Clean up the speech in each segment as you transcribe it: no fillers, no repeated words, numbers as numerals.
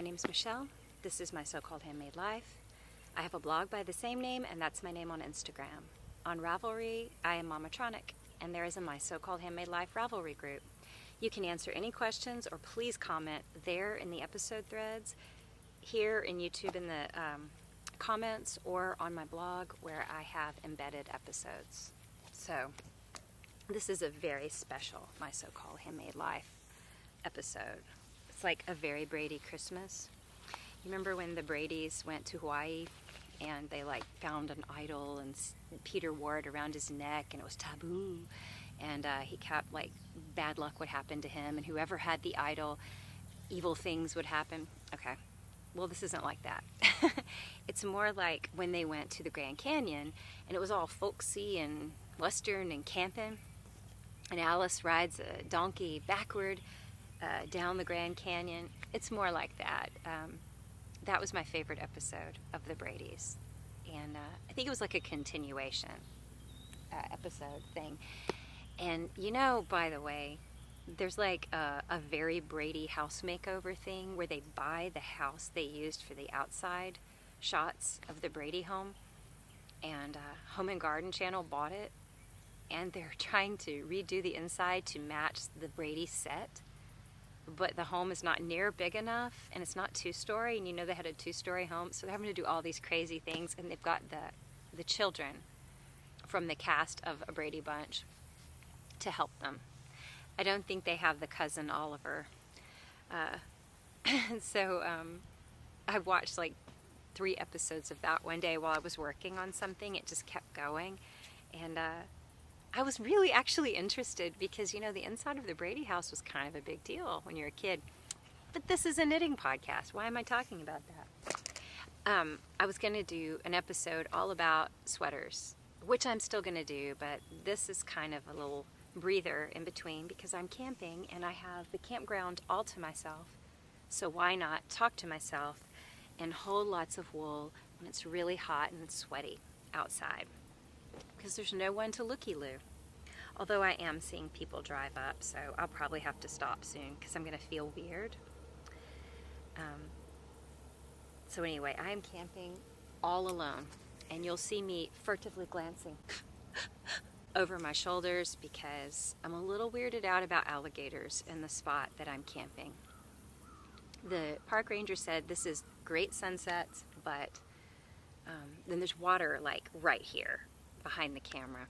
My name's Michelle. This is my so-called handmade life. I have a blog by the same name, and that's my name on Instagram. On Ravelry, I am Mamatronic, and there is a My So-Called Handmade Life Ravelry group. You can answer any questions or please comment there in the episode threads, here in YouTube in the comments, or on my blog where I have embedded episodes. So this is a very special My So-Called Handmade Life episode. It's like a very Brady Christmas. You remember when the Bradys went to Hawaii and they found an idol and Peter wore it around his neck and it was taboo, and he kept bad luck would happen to him, and whoever had the idol, evil things would happen. Okay, well, this isn't like that. It's more like when they went to the Grand Canyon and it was all folksy and western and camping, and Alice rides a donkey backward down the Grand Canyon. It's more like that. That was my favorite episode of the Bradys, and I think it was like a continuation episode thing. And by the way, there's a very Brady house makeover thing where they buy the house they used for the outside shots of the Brady home, and Home and Garden Channel bought it, and they're trying to redo the inside to match the Brady set. But the home is not near big enough, and it's not two-story, and they had a two-story home, so they're having to do all these crazy things, and they've got the children from the cast of A Brady Bunch to help them. I don't think they have the cousin Oliver. So I watched 3 episodes of that one day while I was working on something. It just kept going, and I was really actually interested because, the inside of the Brady house was kind of a big deal when you're a kid. But this is a knitting podcast. Why am I talking about that? I was going to do an episode all about sweaters, which I'm still going to do, but this is kind of a little breather in between because I'm camping and I have the campground all to myself. So why not talk to myself and hold lots of wool when it's really hot and sweaty outside? Because there's no one to looky-loo. Although I am seeing people drive up, so I'll probably have to stop soon because I'm going to feel weird. So anyway, I am camping all alone, and you'll see me furtively glancing over my shoulders because I'm a little weirded out about alligators in the spot that I'm camping. The park ranger said this is great sunsets, but then there's water right here behind the camera,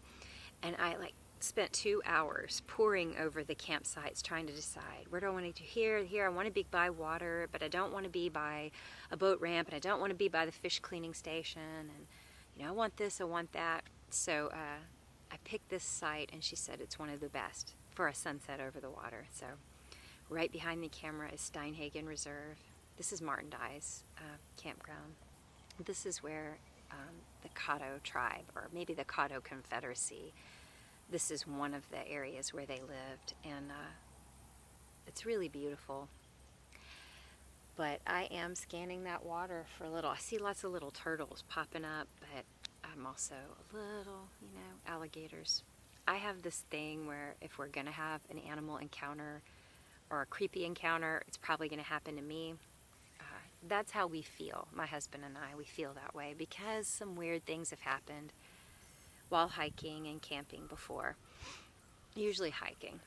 and I spent 2 hours poring over the campsites trying to decide where do I want to do. Here I want to be by water, but I don't want to be by a boat ramp, and I don't want to be by the fish cleaning station, and I want this, I want that. So I picked this site, and she said it's one of the best for a sunset over the water. So right behind the camera is Steinhagen Reserve. This is Martin Dye's campground. This is where the Caddo tribe, or maybe the Caddo Confederacy, this is one of the areas where they lived, and it's really beautiful. But I am scanning that water for a little. I see lots of little turtles popping up, but I'm also a little, alligators. I have this thing where if we're going to have an animal encounter or a creepy encounter, it's probably going to happen to me. That's how we feel, my husband and I. We feel that way because some weird things have happened while hiking and camping before. Usually hiking.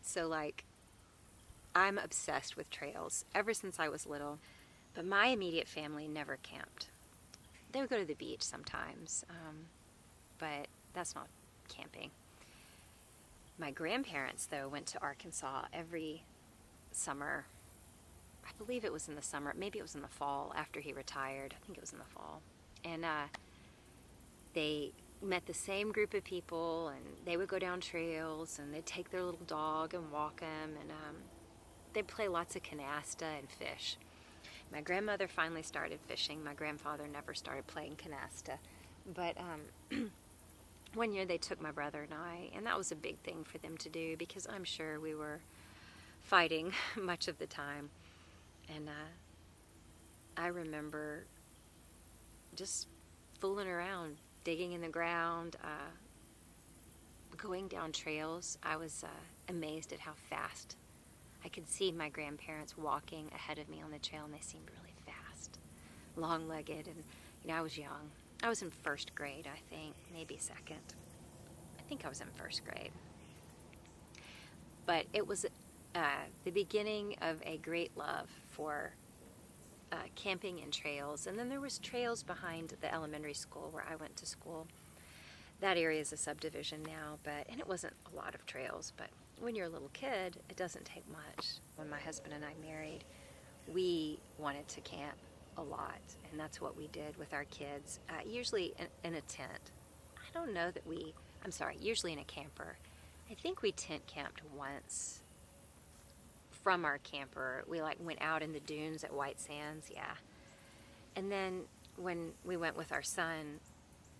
So I'm obsessed with trails ever since I was little, but my immediate family never camped. They would go to the beach sometimes, but that's not camping. My grandparents, though, went to Arkansas every summer. I believe it was in the summer, maybe it was in the fall after he retired. I think it was in the fall. And they met the same group of people, and they would go down trails, and they'd take their little dog and walk him, and they'd play lots of canasta and fish. My grandmother finally started fishing. My grandfather never started playing canasta. But one year they took my brother and I, and that was a big thing for them to do because I'm sure we were fighting much of the time. And I remember just fooling around, digging in the ground, going down trails. I was amazed at how fast I could see my grandparents walking ahead of me on the trail, and they seemed really fast, long-legged, and I was young. I was in first grade, I think, maybe second. I think I was in first grade. But it was the beginning of a great love for camping and trails. And then there was trails behind the elementary school where I went to school. That area is a subdivision now, and it wasn't a lot of trails, but when you're a little kid, it doesn't take much. When my husband and I married, we wanted to camp a lot, and that's what we did with our kids, usually in a tent. I don't know that usually in a camper. I think we tent camped once from our camper. We went out in the dunes at White Sands, yeah. And then when we went with our son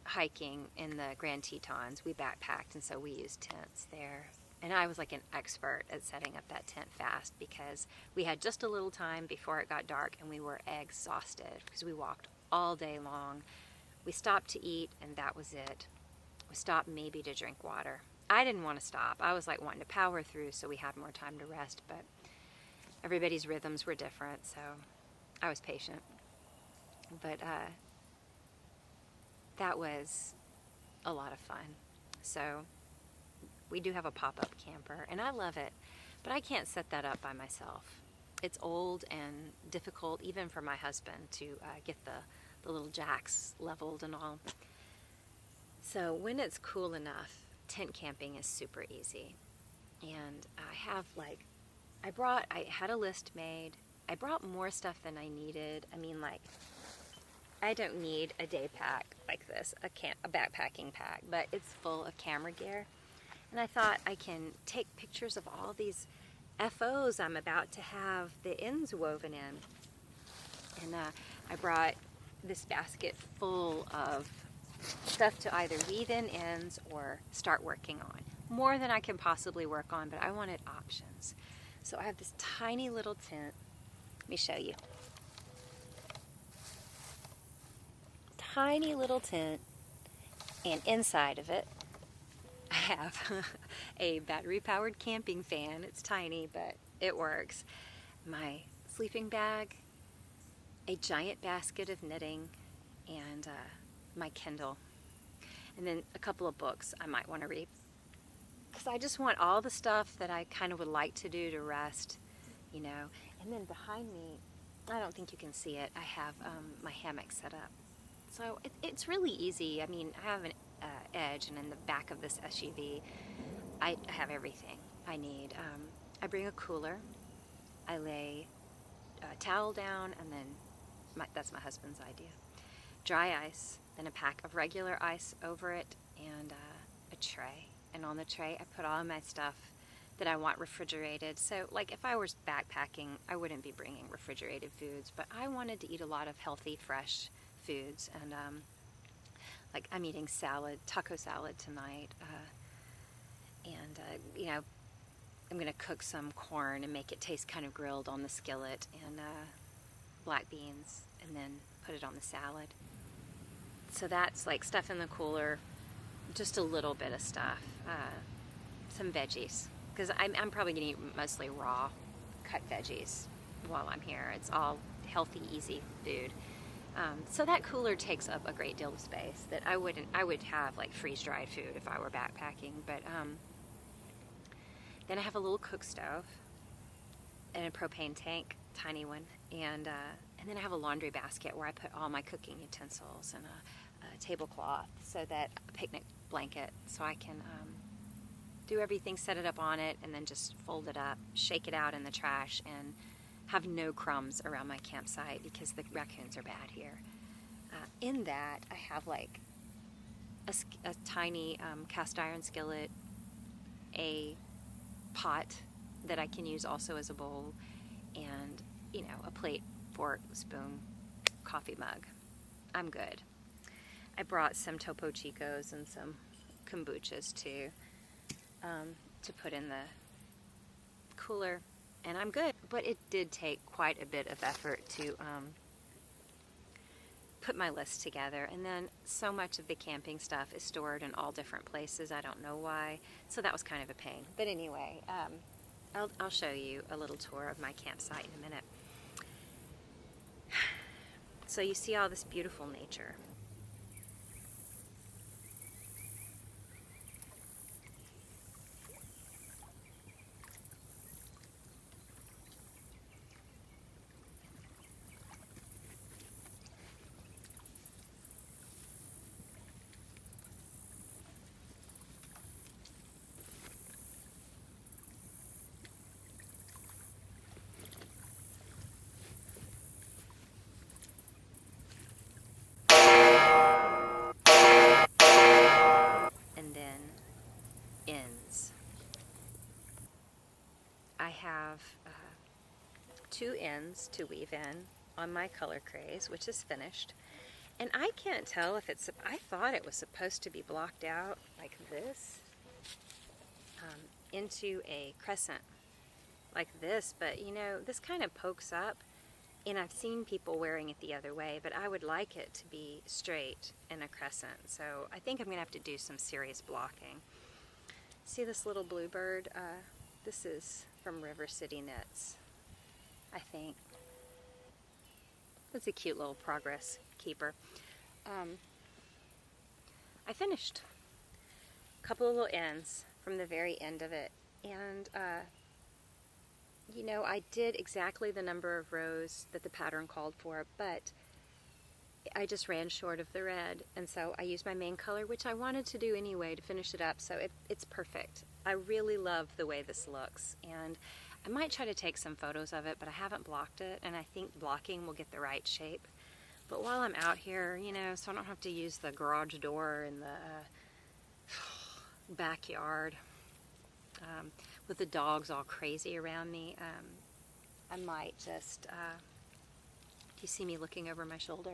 hiking in the Grand Tetons, we backpacked, and so we used tents there. And I was like an expert at setting up that tent fast because we had just a little time before it got dark, and we were exhausted because we walked all day long. We stopped to eat, and that was it. We stopped maybe to drink water. I didn't want to stop. I was wanting to power through so we had more time to rest, but everybody's rhythms were different, so I was patient. But that was a lot of fun. So we do have a pop-up camper, and I love it, but I can't set that up by myself. It's old and difficult, even for my husband, to get the little jacks leveled and all. So when it's cool enough, tent camping is super easy. And I have I had a list made. I brought more stuff than I needed. I don't need a day pack like this, a backpacking pack, but it's full of camera gear. And I thought I can take pictures of all these FOs I'm about to have the ends woven in. And I brought this basket full of stuff to either weave in ends or start working on. More than I can possibly work on, but I wanted options. So I have this tiny little tent. Let me show you. Tiny little tent, and inside of it I have a battery-powered camping fan. It's tiny, but it works. My sleeping bag, a giant basket of knitting, and my Kindle. And then a couple of books I might want to read. Because I just want all the stuff that I kind of would like to do to rest, And then behind me, I don't think you can see it, I have my hammock set up. So it's really easy. I have an edge, and in the back of this SUV, I have everything I need. I bring a cooler. I lay a towel down, and then that's my husband's idea. Dry ice, then a pack of regular ice over it, and a tray. And on the tray, I put all of my stuff that I want refrigerated. So, if I was backpacking, I wouldn't be bringing refrigerated foods, but I wanted to eat a lot of healthy, fresh foods. And I'm eating taco salad tonight. I'm going to cook some corn and make it taste kind of grilled on the skillet, and black beans, and then put it on the salad. So that's stuff in the cooler, just a little bit of stuff, some veggies, because I'm probably going to eat mostly raw cut veggies while I'm here. It's all healthy, easy food. So that cooler takes up a great deal of space that I would have freeze-dried food if I were backpacking. But then I have a little cook stove and a propane tank, tiny one, and then I have a laundry basket where I put all my cooking utensils, and a tablecloth, so that a picnic blanket, so I can do everything, set it up on it, and then just fold it up, shake it out in the trash, and have no crumbs around my campsite because the raccoons are bad here. In that, I have a tiny cast iron skillet, a pot that I can use also as a bowl, and a plate, fork, spoon, coffee mug. I'm good. I brought some Topo Chicos and some kombuchas too, to put in the cooler, and I'm good. But it did take quite a bit of effort to put my list together, and then so much of the camping stuff is stored in all different places. I don't know why, so that was kind of a pain. But anyway, I'll show you a little tour of my campsite in a minute. So you see all this beautiful nature. And then ends. I have 2 ends to weave in on my color craze, which is finished. And I can't tell if it's, I thought it was supposed to be blocked out like this into a crescent like this, but you know, this kind of pokes up, and I've seen people wearing it the other way, but I would like it to be straight in a crescent. So I think I'm gonna have to do some serious blocking. See this little bluebird? This is from River City Knits, I think. It's a cute little progress keeper. I finished a couple of little ends from the very end of it, and you know, I did exactly the number of rows that the pattern called for, but I just ran short of the red, and so I used my main color, which I wanted to do anyway to finish it up, so it's perfect. I really love the way this looks, and I might try to take some photos of it, but I haven't blocked it, and I think blocking will get the right shape. But while I'm out here, you know, so I don't have to use the garage door in the backyard with the dogs all crazy around me, I might just, do you see me looking over my shoulder?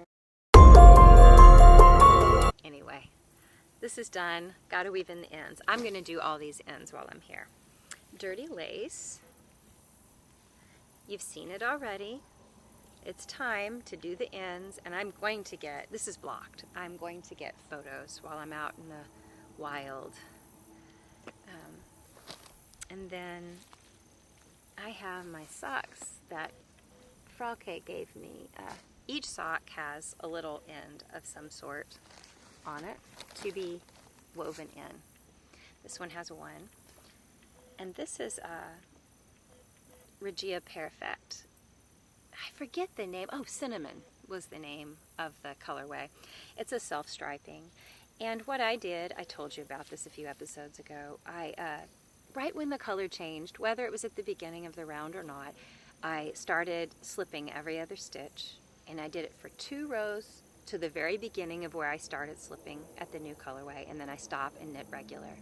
Anyway, this is done. Got to weave in the ends. I'm going to do all these ends while I'm here. Dirty lace. You've seen it already. It's time to do the ends, and I'm going to get, this is blocked, I'm going to get photos while I'm out in the wild. And then I have my socks that Frauke gave me. Each sock has a little end of some sort on it to be woven in. This one has one. And this is Regia Perfect. I forget the name. Oh, Cinnamon was the name of the colorway. It's a self-striping. And what I did, I told you about this a few episodes ago, right when the color changed, whether it was at the beginning of the round or not, I started slipping every other stitch, and I did it for 2 rows to the very beginning of where I started slipping at the new colorway, and then I stop and knit regular.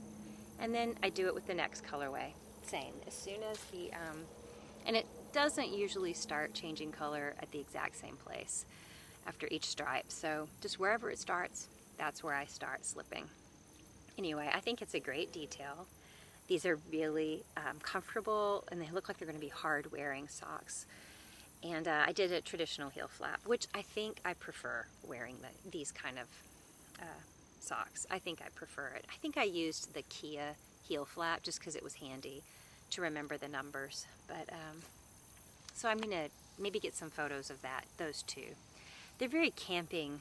And then I do it with the next colorway. Same. As soon as the, and it doesn't usually start changing color at the exact same place after each stripe, so just wherever it starts, that's where I start slipping. Anyway, I think it's a great detail. These are really comfortable, and they look like they're going to be hard wearing socks. And I did a traditional heel flap, which I think I prefer wearing these kind of socks. I think I prefer it. I think I used the Kia heel flap just because it was handy to remember the numbers. But so I'm going to maybe get some photos of those two. They're very camping.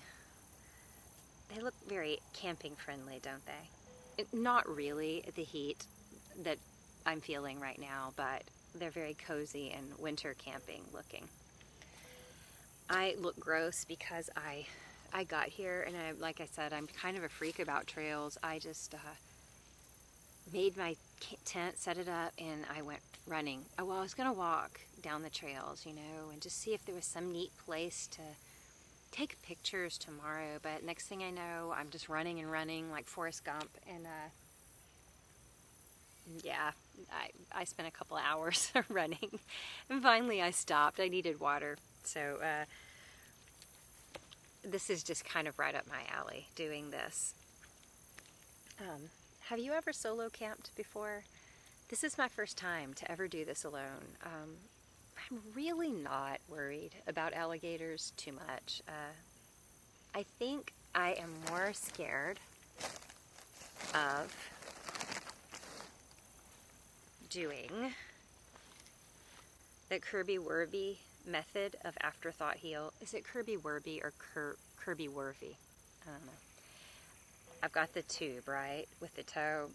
They look very camping friendly, don't they? Not really the heat that I'm feeling right now, but they're very cozy and winter camping looking. I look gross because I got here, and like I said, I'm kind of a freak about trails. I just made my tent, set it up, and I went running. Well, I was going to walk down the trails, you know, and just see if there was some neat place to take pictures tomorrow, but next thing I know, I'm just running and running like Forrest Gump, and yeah, I spent a couple hours running, and finally I stopped. I needed water, so this is just kind of right up my alley, doing this. Have you ever solo camped before? This is my first time to ever do this alone. I'm really not worried about alligators too much. I think I am more scared of doing the Kirby-Werby method of afterthought heel. Is it Kirby-Werby or Kirby-Werby? I don't know. I've got the tube, right, with the toe,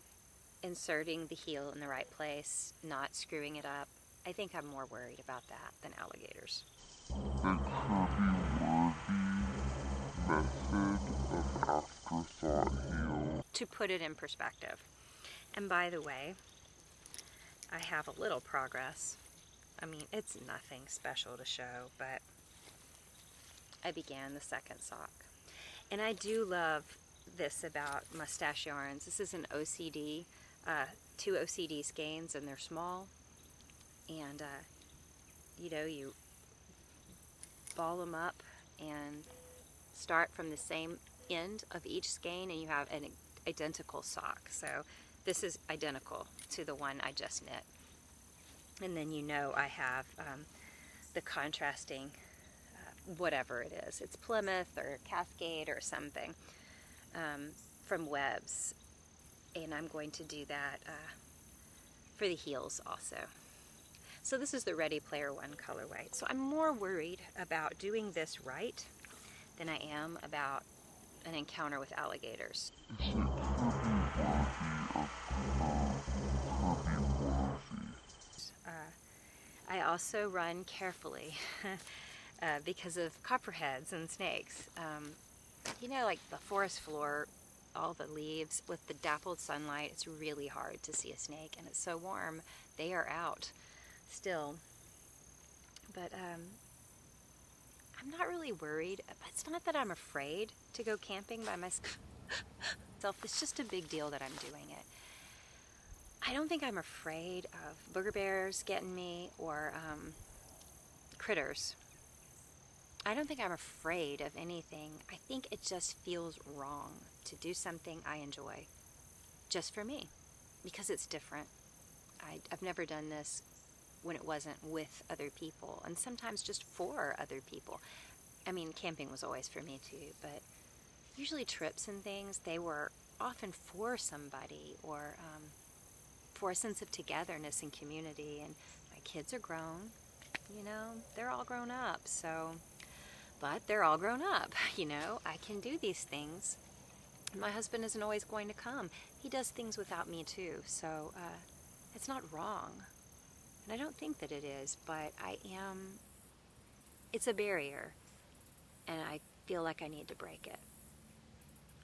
inserting the heel in the right place, not screwing it up. I think I'm more worried about that than alligators. The Kirby-Werby method of afterthought heel. To put it in perspective. And by the way, I have a little progress. I mean, it's nothing special to show, but I began the second sock. And I do love this about mustache yarns. This is an OCD, 2 OCD skeins, and they're small. And, you know, you ball them up and start from the same end of each skein, and you have an identical sock. So this is identical to the one I just knit. And then you know I have the contrasting, whatever it is. It's Plymouth or Cascade or something from Webs. And I'm going to do that for the heels also. So this is the Ready Player One colorway. So I'm more worried about doing this right than I am about an encounter with alligators. Is it Kirby-Werby or Kirby-Werby? I also run carefully because of copperheads and snakes. You know, like the forest floor, all the leaves with the dappled sunlight, it's really hard to see a snake, and it's so warm. They are out still. But I'm not really worried. It's not that I'm afraid to go camping by myself. It's just a big deal that I'm doing it. I don't think I'm afraid of booger bears getting me or critters. I don't think I'm afraid of anything. I think it just feels wrong to do something I enjoy just for me because it's different. I've never done this when it wasn't with other people, and sometimes just for other people. I mean, camping was always for me too, but usually trips and things, they were often for somebody or for a sense of togetherness and community. And my kids are grown, you know, they're all grown up, so, but they're all grown up, you know, I can do these things. My husband isn't always going to come. He does things without me too, so it's not wrong. And I don't think that it is, but it's a barrier, and I feel like I need to break it.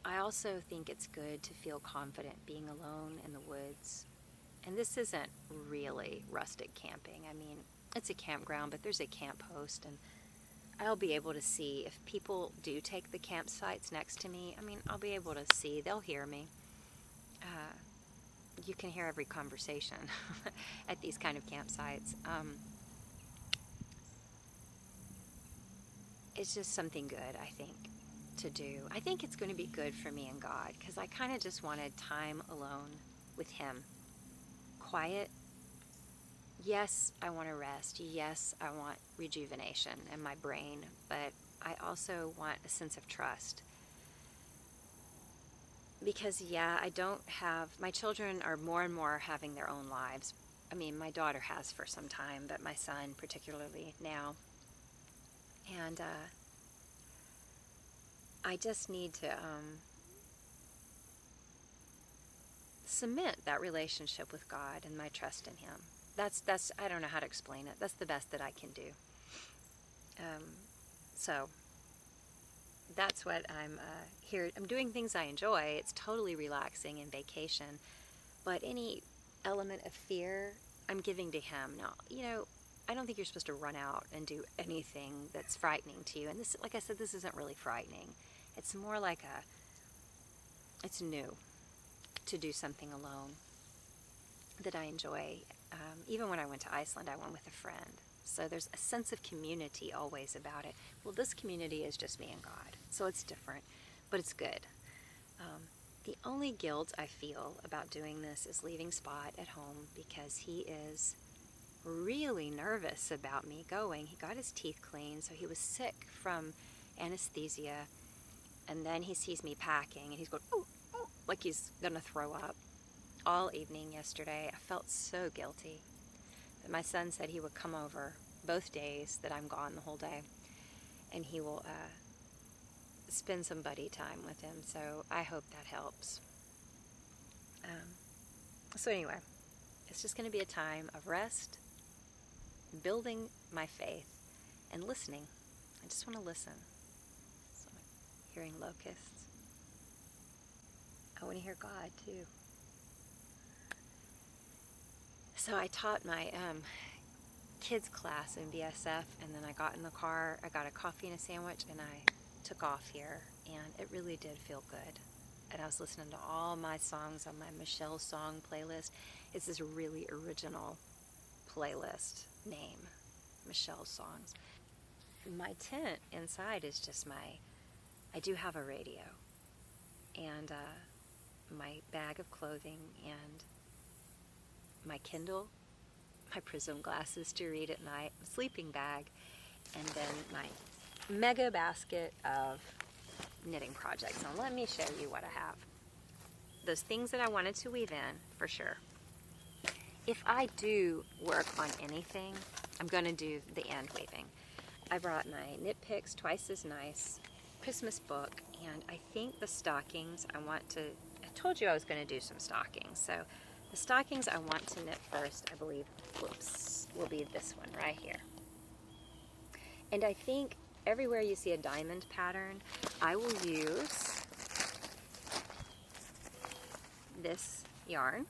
I also think it's good to feel confident being alone in the woods. And this isn't really rustic camping. I mean, it's a campground, but there's a camp host, and I'll be able to see if people do take the campsites next to me. I mean, I'll be able to see. They'll hear me. You can hear every conversation at these kind of campsites. It's just something good, I think, to do. I think it's going to be good for me and God, because I kind of just wanted time alone with Him. Quiet. Yes, I want to rest. Yes, I want rejuvenation in my brain, but I also want a sense of trust. Because, yeah, I don't have, my children are more and more having their own lives. I mean, my daughter has for some time, but my son particularly now. And I just need to cement that relationship with God and my trust in Him. That's I don't know how to explain it. That's the best that I can do. So that's what I'm here. I'm doing things I enjoy. It's totally relaxing and vacation. But any element of fear, I'm giving to Him. Now, you know, I don't think you're supposed to run out and do anything that's frightening to you. And this, like I said, this isn't really frightening. It's more like it's new to do something alone that I enjoy. Even when I went to Iceland, I went with a friend. So there's a sense of community always about it. Well, this community is just me and God. So it's different, but it's good. The only guilt I feel about doing this is leaving Spot at home because he is really nervous about me going. He got his teeth cleaned, so he was sick from anesthesia. And then he sees me packing, and he's going, oh, oh, like he's going to throw up all evening yesterday. I felt so guilty. My son said he would come over both days that I'm gone the whole day, and he will spend some buddy time with him. So I hope that helps. So anyway, it's just going to be a time of rest, building my faith, and listening. I just want to listen. So I'm hearing locusts. I want to hear God too. So I taught my kids class in BSF, and then I got in the car, I got a coffee and a sandwich, and I took off here, and it really did feel good. And I was listening to all my songs on my Michelle song playlist. It's this really original playlist name, Michelle songs. My tent inside is just I do have a radio, and my bag of clothing, and my Kindle, my prism glasses to read at night, a sleeping bag, and then my mega basket of knitting projects. Now let me show you what I have. Those things that I wanted to weave in, for sure. If I do work on anything, I'm going to do the end weaving. I brought my Knit Picks Twice as Nice Christmas book, and I think the stockings I told you I was going to do some stockings. So the stockings I want to knit first, I believe, will be this one right here. And I think everywhere you see a diamond pattern, I will use this yarn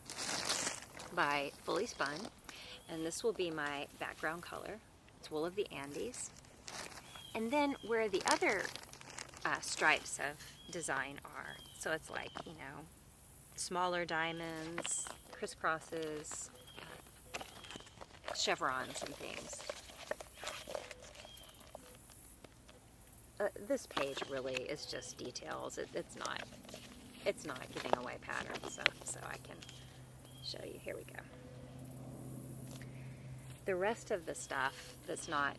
by Fully Spun, and this will be my background color. It's wool of the Andes. And then where the other stripes of design are, so it's like, smaller diamonds, crisscrosses, chevrons and things. This page really is just details. It's not giving away patterns, so I can show you. Here we go. The rest of the stuff that's not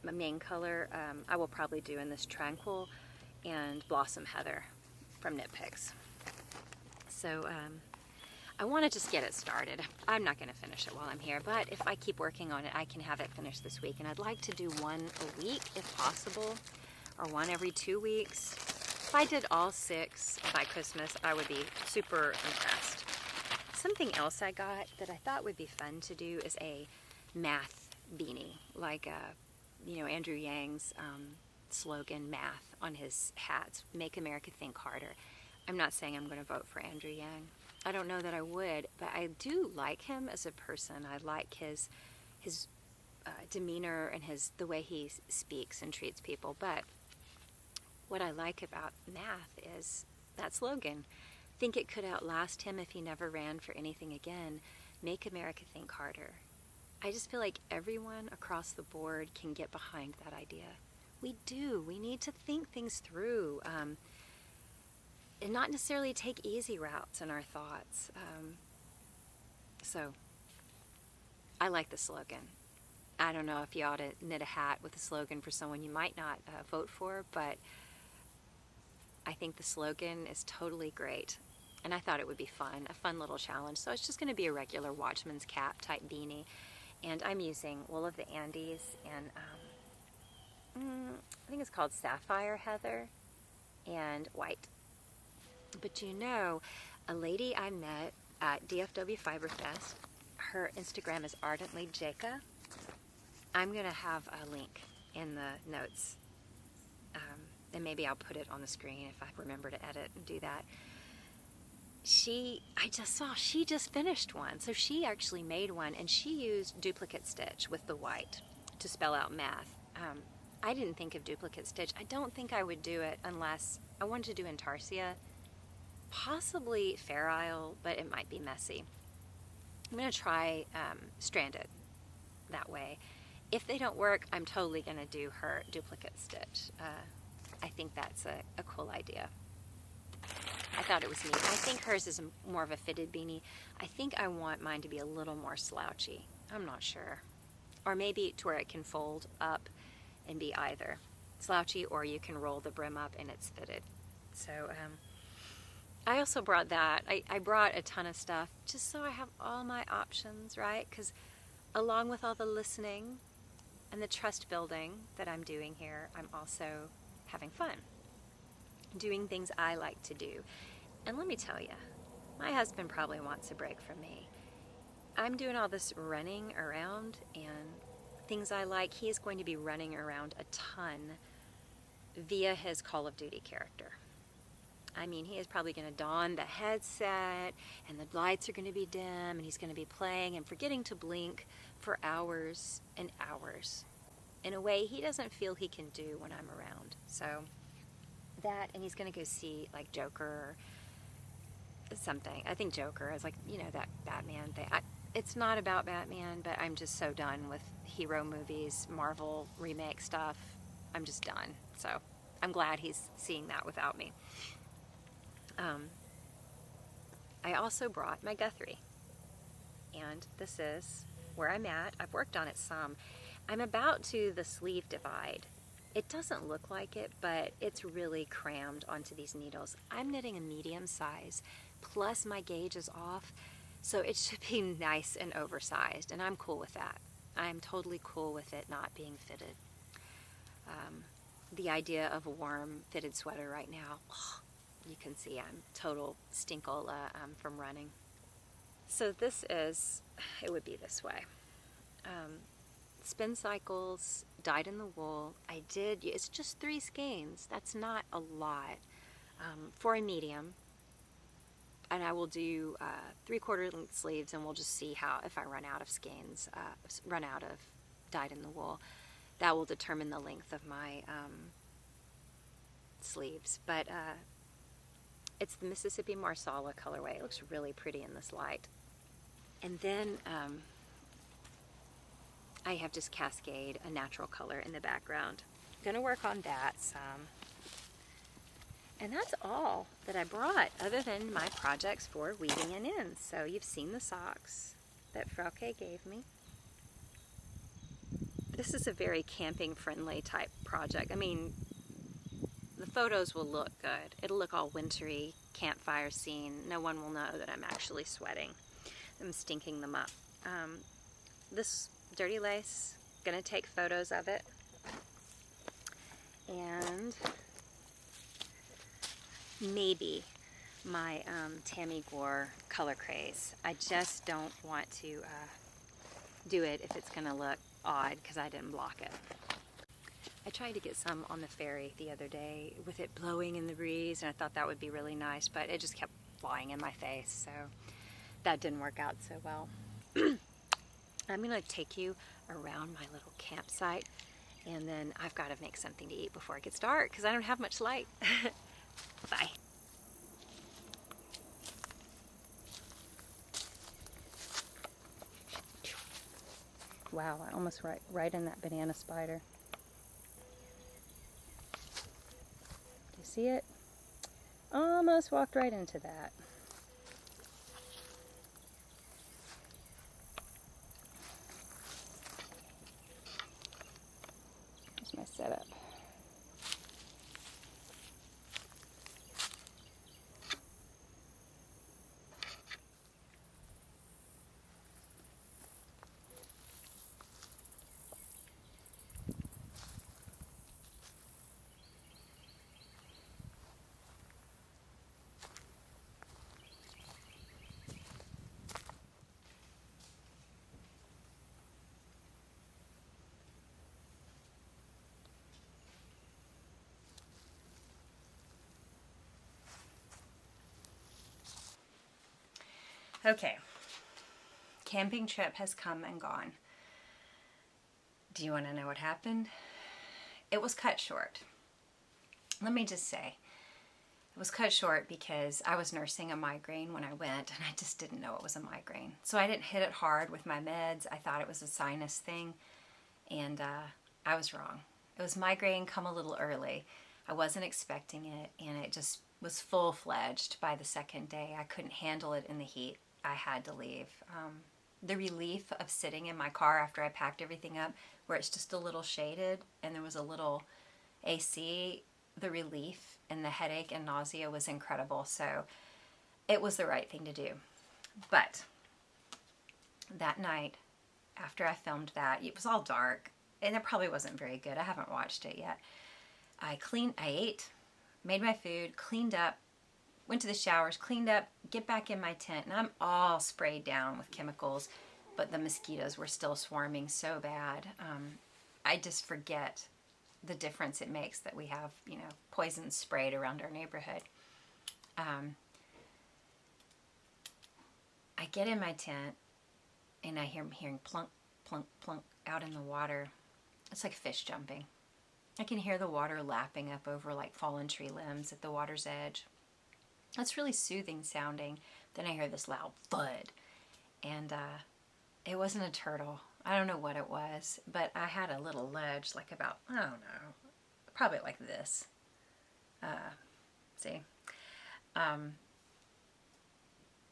my main color, I will probably do in this Tranquil and Blossom Heather from Knit Picks. So I want to just get it started. I'm not going to finish it while I'm here, but if I keep working on it, I can have it finished this week. And I'd like to do one a week if possible, or one every 2 weeks. If I did all 6 by Christmas, I would be super impressed. Something else I got that I thought would be fun to do is a math beanie, like Andrew Yang's slogan, math, on his hats, Make America Think Harder. I'm not saying I'm going to vote for Andrew Yang. I don't know that I would, but I do like him as a person. I like his demeanor and the way he speaks and treats people. But what I like about math is that slogan. Think it could outlast him if he never ran for anything again. Make America Think Harder. I just feel like everyone across the board can get behind that idea. We do. We need to think things through. And not necessarily take easy routes in our thoughts. So, I like the slogan. I don't know if you ought to knit a hat with a slogan for someone you might not vote for, but I think the slogan is totally great. And I thought it would be fun, a fun little challenge. So it's just going to be a regular watchman's cap type beanie. And I'm using wool of the Andes and I think it's called Sapphire Heather and white. But a lady I met at DFW Fiber Fest, her Instagram is Ardently Jaka. I'm going to have a link in the notes. And maybe I'll put it on the screen if I remember to edit and do that. She just finished one. So she actually made one, and she used duplicate stitch with the white to spell out math. I didn't think of duplicate stitch. I don't think I would do it unless I wanted to do Intarsia. Possibly Fair Isle, but it might be messy. I'm going to try stranded that way. If they don't work, I'm totally going to do her duplicate stitch. I think that's a cool idea. I thought it was neat. I think hers is more of a fitted beanie. I think I want mine to be a little more slouchy. I'm not sure. Or maybe to where it can fold up and be either slouchy, or you can roll the brim up and it's fitted. So, I also brought that. I brought a ton of stuff just so I have all my options, right? Because along with all the listening and the trust building that I'm doing here, I'm also having fun, doing things I like to do. And let me tell you, my husband probably wants a break from me. I'm doing all this running around and things I like. He is going to be running around a ton via his Call of Duty character. I mean, he is probably going to don the headset and the lights are going to be dim and he's going to be playing and forgetting to blink for hours and hours in a way he doesn't feel he can do when I'm around. So that, and he's going to go see like Joker or something. I think Joker is like, you know, that Batman thing. It's not about Batman, but I'm just so done with hero movies, Marvel remake stuff. I'm just done. So I'm glad he's seeing that without me. I also brought my Guthrie, and this is where I'm at. I've worked on it some. I'm about to the sleeve divide. It doesn't look like it, but it's really crammed onto these needles. I'm knitting a medium size, plus my gauge is off, so it should be nice and oversized, and I'm cool with that. I'm totally cool with it not being fitted. The idea of a warm fitted sweater right now, you can see I'm total stinkola from running. So this is, it would be this way. Spin cycles, dyed in the wool. It's just 3 skeins. That's not a lot for a medium. And I will do 3/4 length sleeves, and we'll just see if I run out of skeins, run out of dyed in the wool. That will determine the length of my sleeves. But it's the Mississippi Marsala colorway. It looks really pretty in this light. And then I have just Cascade, a natural color in the background. I'm going to work on that some. And that's all that I brought, other than my projects for weaving and ends. So you've seen the socks that Frauke gave me. This is a very camping-friendly type project. I mean, the photos will look good. It'll look all wintry, campfire scene. No one will know that I'm actually sweating. I'm stinking them up. This dirty lace, gonna take photos of it. And maybe my Tammy Gore color craze. I just don't want to do it if it's gonna look odd because I didn't block it. I tried to get some on the ferry the other day with it blowing in the breeze, and I thought that would be really nice, but it just kept flying in my face, so that didn't work out so well. I'm gonna take you around my little campsite, and then I've got to make something to eat before it gets dark because I don't have much light. Bye. Wow, I almost right in that banana spider. Do you see it? Almost walked right into that. Here's my setup. Okay, camping trip has come and gone. Do you want to know what happened? It was cut short. Let me just say, it was cut short because I was nursing a migraine when I went, and I just didn't know it was a migraine. So I didn't hit it hard with my meds. I thought it was a sinus thing, and I was wrong. It was migraine come a little early. I wasn't expecting it, and it just was full-fledged by the second day. I couldn't handle it in the heat. I had to leave. The relief of sitting in my car after I packed everything up, where it's just a little shaded and there was a little AC, the relief and the headache and nausea was incredible. So it was the right thing to do. But that night, after I filmed that. It was all dark, and it probably wasn't very good. I haven't watched it yet. I ate, made my food, cleaned up, went to the showers, cleaned up, get back in my tent, and I'm all sprayed down with chemicals, but the mosquitoes were still swarming so bad. I just forget the difference it makes that we have, poison sprayed around our neighborhood. I get in my tent, and I'm hearing plunk, plunk, plunk out in the water. It's like fish jumping. I can hear the water lapping up over like fallen tree limbs at the water's edge. That's really soothing sounding. Then I hear this loud thud, and it wasn't a turtle. I don't know what it was, but I had a little ledge, like about, I don't know, probably like this. See?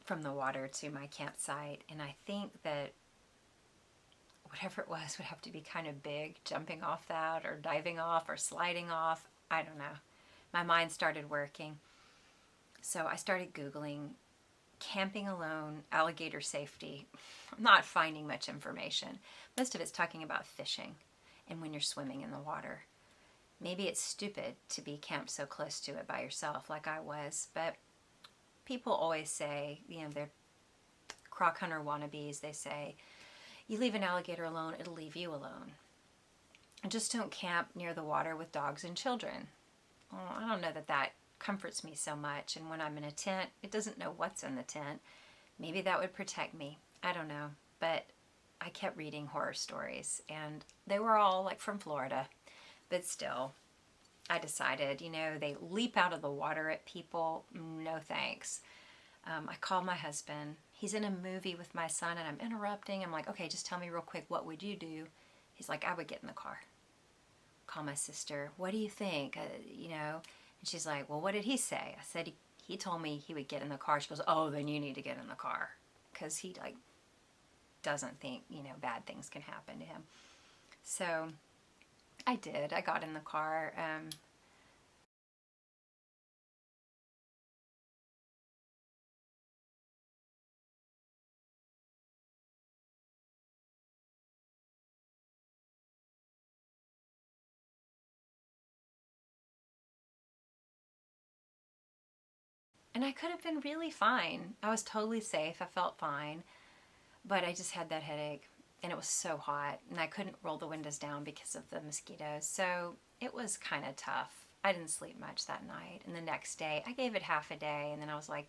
From the water to my campsite, and I think that whatever it was would have to be kind of big, jumping off that or diving off or sliding off. I don't know. My mind started working. So I started Googling camping alone, alligator safety. I'm not finding much information. Most of it's talking about fishing and when you're swimming in the water. Maybe it's stupid to be camped so close to it by yourself like I was, but people always say, they're croc hunter wannabes. They say, you leave an alligator alone, it'll leave you alone. And just don't camp near the water with dogs and children. Well, I don't know that comforts me so much. And when I'm in a tent, it doesn't know what's in the tent. Maybe that would protect me. I don't know. But I kept reading horror stories, and they were all like from Florida. But still, I decided, they leap out of the water at people. No thanks. I called my husband. He's in a movie with my son, and I'm interrupting. I'm like, okay, just tell me real quick, what would you do? He's like, I would get in the car. Call my sister. What do you think? And she's like, well, what did he say? I said, he told me he would get in the car. She goes, oh, then you need to get in the car. Because he, doesn't think, bad things can happen to him. So I did. I got in the car. And I could have been really fine. I was totally safe. I felt fine. But I just had that headache. And it was so hot. And I couldn't roll the windows down because of the mosquitoes. So it was kind of tough. I didn't sleep much that night. And the next day, I gave it half a day. And then I was like,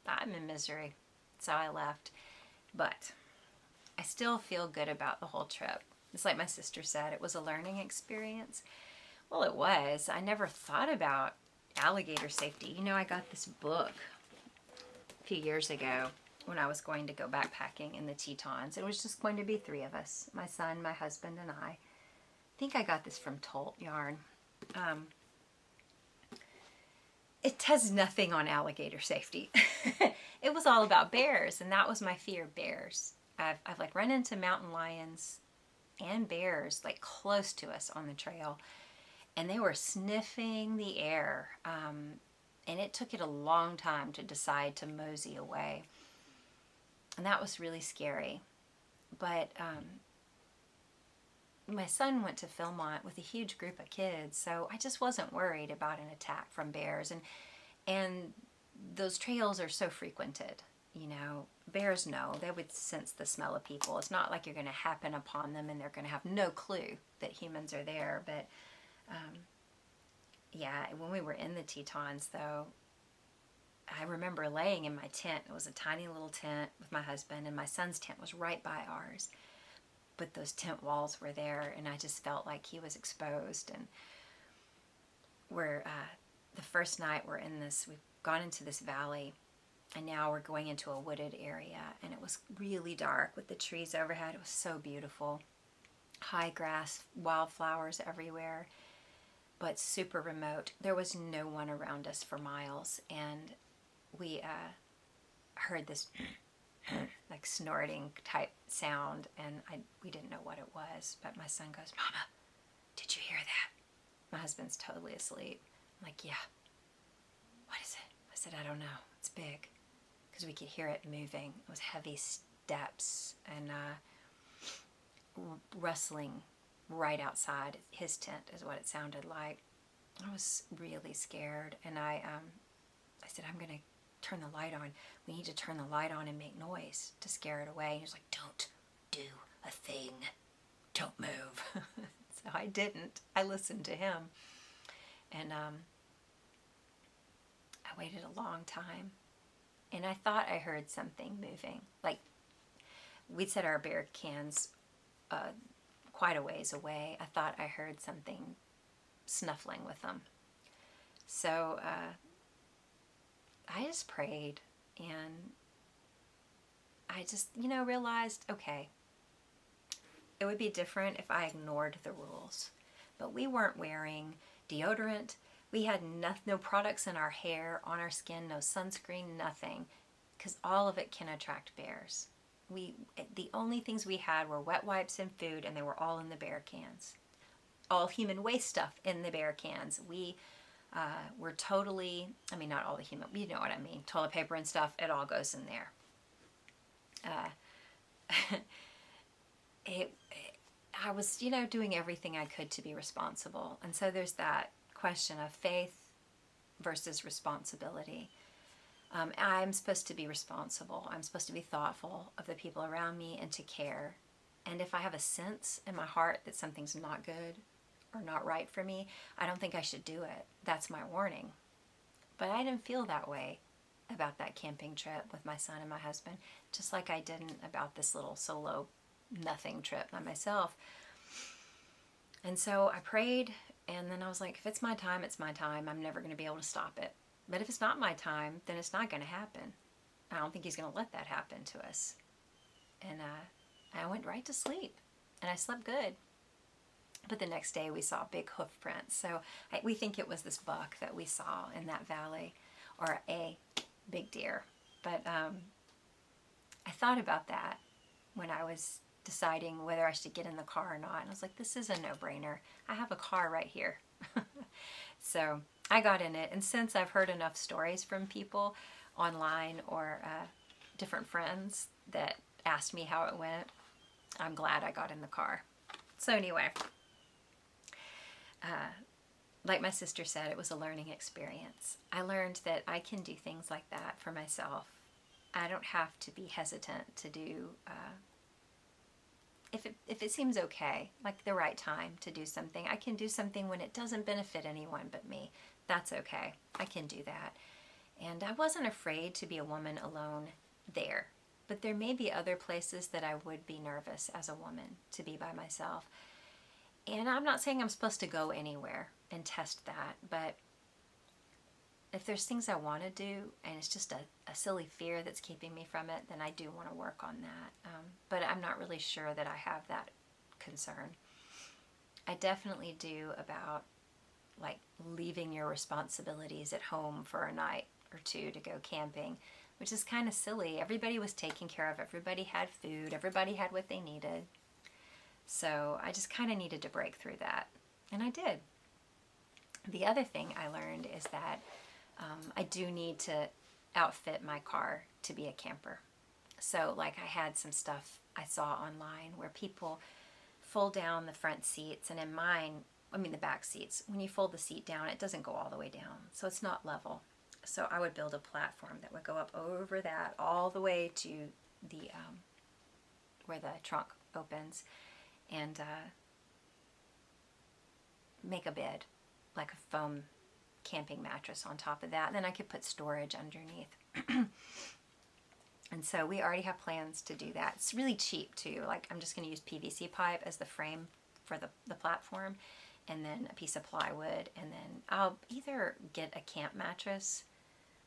I'm in misery. So I left. But I still feel good about the whole trip. It's like my sister said, it was a learning experience. Well, it was. I never thought about alligator safety. I got this book a few years ago when I was going to go backpacking in the Tetons. It was just going to be 3 of us, my son, my husband, and I think I got this from Tolt Yarn. It has nothing on alligator safety. It was all about bears, and that was my fear, bears. I've run into mountain lions and bears close to us on the trail, and they were sniffing the air, and it took it a long time to decide to mosey away, and that was really scary. But my son went to Philmont with a huge group of kids, so I just wasn't worried about an attack from bears, and those trails are so frequented. Bears know. They would sense the smell of people. It's not like you're going to happen upon them and they're going to have no clue that humans are there. But yeah, when we were in the Tetons, though, I remember laying in my tent. It was a tiny little tent with my husband, and my son's tent was right by ours. But those tent walls were there, and I just felt like he was exposed. And we're the first night we've gone into this valley, and now we're going into a wooded area, and it was really dark with the trees overhead. It was so beautiful. High grass, wildflowers everywhere, but super remote. There was no one around us for miles, and we heard this snorting type sound, and we didn't know what it was, but my son goes, Mama, did you hear that? My husband's totally asleep. I'm like, yeah. What is it? I said, I don't know. It's big. Because we could hear it moving. It was heavy steps, and rustling right outside his tent is what it sounded like. I was really scared, and I said, I'm going to turn the light on. We need to turn the light on and make noise to scare it away. And he was like, don't do a thing. Don't move. So I didn't. I listened to him. And I waited a long time. And I thought I heard something moving. Like, we'd set our beer cans quite a ways away. I thought I heard something snuffling with them. So I just prayed, and I just, realized, okay, it would be different if I ignored the rules. But we weren't wearing deodorant. We had no products in our hair, on our skin, no sunscreen, nothing, because all of it can attract bears. The only things we had were wet wipes and food, and they were all in the bear cans. All human waste stuff in the bear cans. We were totally, not all the human, you know what I mean, toilet paper and stuff, it all goes in there. I was, doing everything I could to be responsible. And so there's that question of faith versus responsibility. I'm supposed to be responsible. I'm supposed to be thoughtful of the people around me and to care. And if I have a sense in my heart that something's not good or not right for me, I don't think I should do it. That's my warning. But I didn't feel that way about that camping trip with my son and my husband, just like I didn't about this little solo nothing trip by myself. And so I prayed, and then I was like, if it's my time, it's my time. I'm never going to be able to stop it. But if it's not my time, then it's not going to happen. I don't think he's going to let that happen to us. And I went right to sleep, and I slept good. But the next day we saw big hoof prints. So we think it was this buck that we saw in that valley, or a big deer. But I thought about that when I was deciding whether I should get in the car or not. And I was like, this is a no-brainer. I have a car right here. So I got in it. And since I've heard enough stories from people online or different friends that asked me how it went, I'm glad I got in the car. So anyway, like my sister said, it was a learning experience. I learned that I can do things like that for myself. I don't have to be hesitant to do, if it seems okay, like the right time to do something. I can do something when it doesn't benefit anyone but me. That's okay. I can do that. And I wasn't afraid to be a woman alone there. But there may be other places that I would be nervous as a woman to be by myself. And I'm not saying I'm supposed to go anywhere and test that, but if there's things I want to do and it's just a silly fear that's keeping me from it, then I do want to work on that. But I'm not really sure that I have that concern. I definitely do about like leaving your responsibilities at home for a night or two to go camping, which is kind of silly. Everybody was taken care of. Everybody had food. Everybody had what they needed. So I just kind of needed to break through that. And I did. The other thing I learned is that I do need to outfit my car to be a camper. So like I had some stuff I saw online where people fold down the front seats, and in mine, the back seats, when you fold the seat down, it doesn't go all the way down. So it's not level. So I would build a platform that would go up over that all the way to the where the trunk opens, and make a bed, like a foam camping mattress on top of that. And then I could put storage underneath. And so we already have plans to do that. It's really cheap too. Like I'm just going to use PVC pipe as the frame for the platform, and then a piece of plywood, and then I'll either get a camp mattress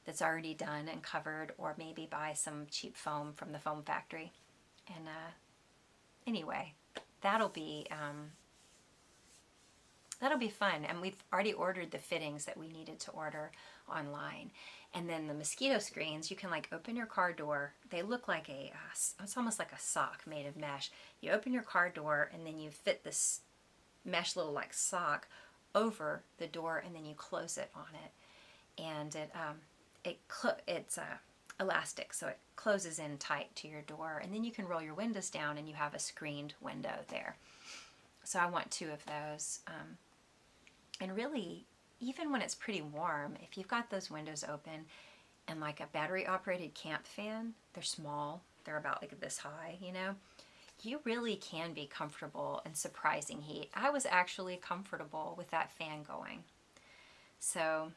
that's already done and covered, or maybe buy some cheap foam from the foam factory. And anyway, that'll be fun. And we've already ordered the fittings that we needed to order online. And then the mosquito screens, you can like open your car door. They look like it's almost like a sock made of mesh. You open your car door, and then you fit this mesh little like sock over the door, and then you close it on it. And elastic, so it closes in tight to your door, and then you can roll your windows down and you have a screened window there. So I want 2 of those. And really, even when it's pretty warm, if you've got those windows open and like a battery operated camp fan, they're small, they're about like this high, you know, you really can be comfortable in surprising heat. I was actually comfortable with that fan going. So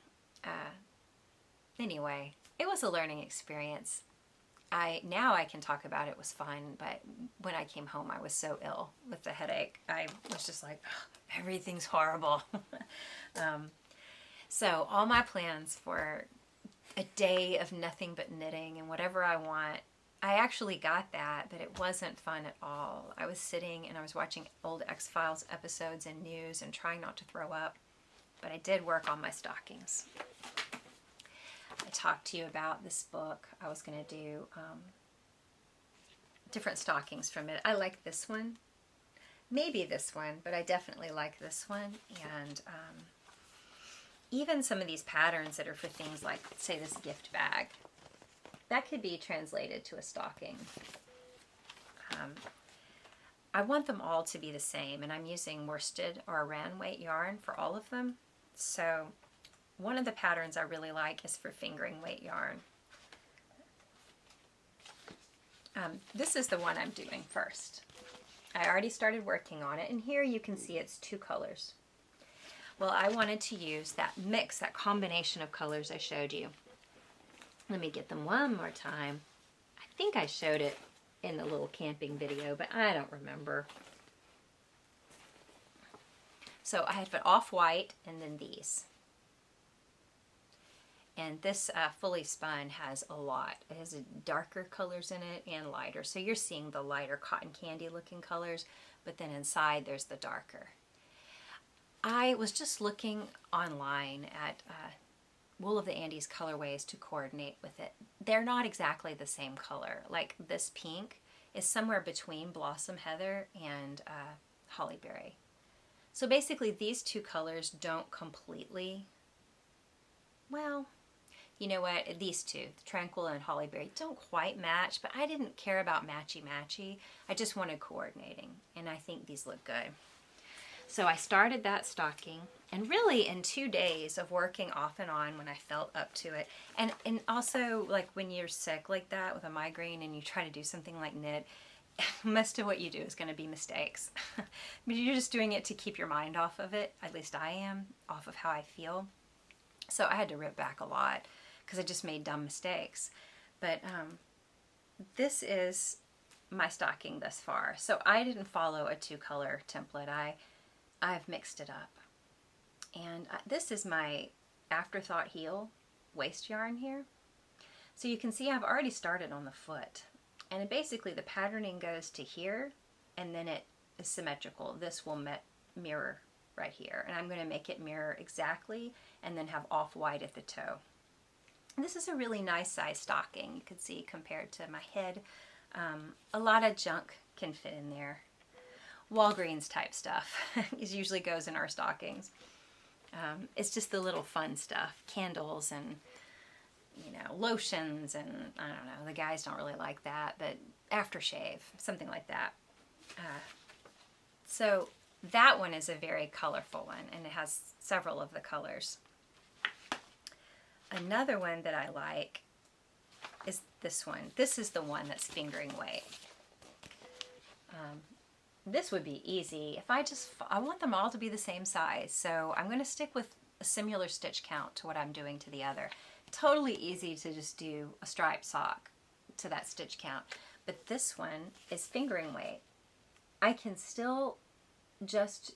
anyway, it was a learning experience. Now I can talk about it was fun, but when I came home I was so ill with the headache. I was just like, oh, everything's horrible. So all my plans for a day of nothing but knitting and whatever I want, I actually got that, but it wasn't fun at all. I was sitting and I was watching old X-Files episodes and news and trying not to throw up, but I did work on my stockings. I talked to you about this book. I was going to do different stockings from it. I like this one. Maybe this one, but I definitely like this one. And even some of these patterns that are for things like, say, this gift bag. That could be translated to a stocking. I want them all to be the same, and I'm using worsted or Aran weight yarn for all of them. So one of the patterns I really like is for fingering weight yarn. This is the one I'm doing first. I already started working on it, and here you can see it's 2 colors. Well, I wanted to use that mix, that combination of colors I showed you. Let me get them one more time. I think I showed it in the little camping video, but I don't remember. So I have an off-white and then these. And this fully spun has a lot. It has darker colors in it and lighter. So you're seeing the lighter cotton candy looking colors, but then inside there's the darker. I was just looking online at Wool of the Andes colorways to coordinate with it. They're not exactly the same color. Like this pink is somewhere between Blossom Heather and Hollyberry. So basically these 2 colors don't completely, well, you know what, these 2, Tranquil and Hollyberry, don't quite match, but I didn't care about matchy-matchy. I just wanted coordinating, and I think these look good. So I started that stocking, and really in 2 days of working off and on when I felt up to it, and also like when you're sick like that with a migraine and you try to do something like knit, most of what you do is going to be mistakes. But you're just doing it to keep your mind off of it, at least I am, off of how I feel. So I had to rip back a lot because I just made dumb mistakes. But this is my stocking thus far. So I didn't follow a 2-color template. I've mixed it up. And this is my Afterthought Heel waist yarn here. So you can see I've already started on the foot. And basically the patterning goes to here, and then it is symmetrical. This will mirror right here. And I'm going to make it mirror exactly, and then have off-white at the toe. And this is a really nice size stocking, you can see, compared to my head. A lot of junk can fit in there. Walgreens type stuff it usually goes in our stockings. It's just the little fun stuff, candles and, you know, lotions, and I don't know, the guys don't really like that, but aftershave, something like that. So that one is a very colorful one, and it has several of the colors. Another one that I like is this one. This is the one that's fingering weight. This would be easy if I want them all to be the same size, so I'm going to stick with a similar stitch count to what I'm doing to the other. Totally easy to just do a striped sock to that stitch count, but this one is fingering weight. I can still just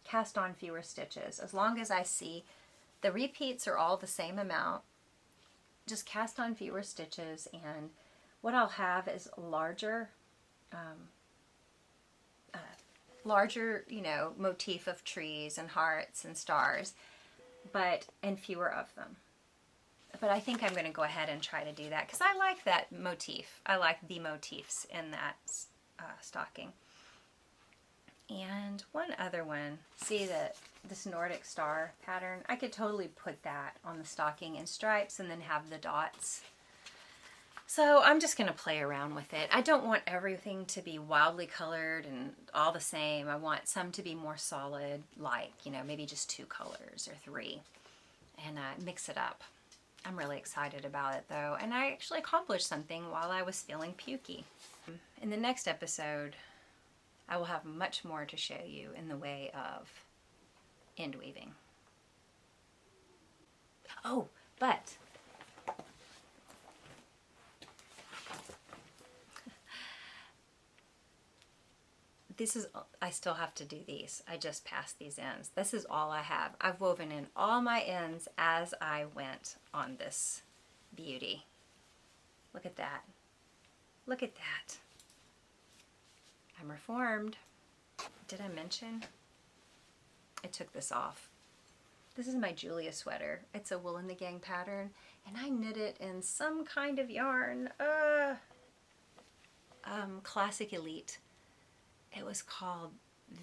cast on fewer stitches as long as I see the repeats are all the same amount. Just cast on fewer stitches, and what I'll have is larger, you know, motif of trees and hearts and stars, and fewer of them. But I think I'm going to go ahead and try to do that because I like that motif. I like the motifs in that stocking. And one other one, see this Nordic star pattern? I could totally put that on the stocking in stripes and then have the dots. So I'm just going to play around with it. I don't want everything to be wildly colored and all the same. I want some to be more solid, like, maybe just 2 colors or 3, and mix it up. I'm really excited about it though, and I actually accomplished something while I was feeling pukey. In the next episode, I will have much more to show you in the way of end weaving. Oh, but I still have to do these. I just passed these ends. This is all I have. I've woven in all my ends as I went on this beauty. Look at that. Look at that. I'm reformed. Did I mention? I took this off. This is my Julia sweater. It's a Wool in the Gang pattern, and I knit it in some kind of yarn. Classic Elite. It was called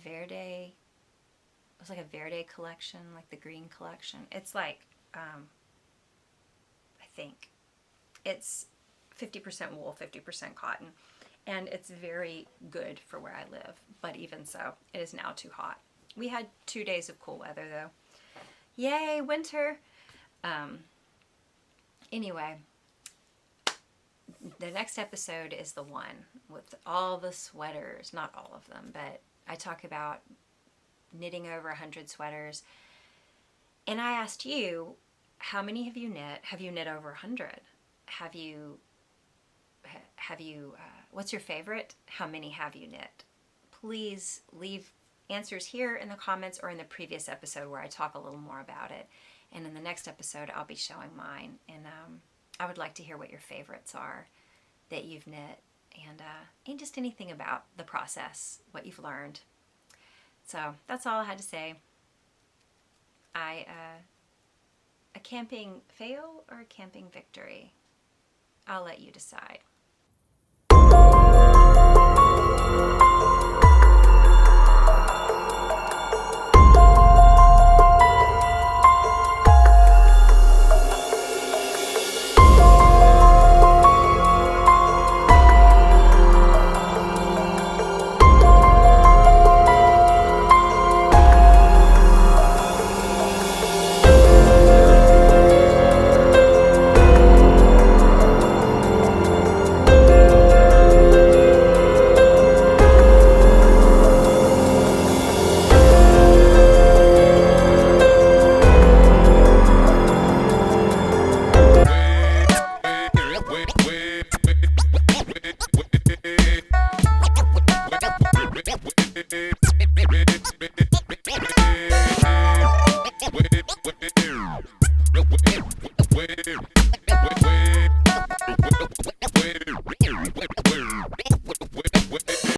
Verde. It was like a Verde collection, like the green collection. It's like, I think it's 50% wool, 50% cotton. And it's very good for where I live. But even so, it is now too hot. We had 2 days of cool weather though. Yay, winter! Anyway, the next episode is the one with all the sweaters. Not all of them, but I talk about knitting over 100 sweaters. And I asked you, how many have you knit? Have you knit over 100? Have you, what's your favorite? How many have you knit? Please leave answers here in the comments or in the previous episode where I talk a little more about it. And in the next episode, I'll be showing mine. And I would like to hear what your favorites are that you've knit, and just anything about the process, what you've learned. So that's all I had to say. A camping fail or a camping victory? I'll let you decide.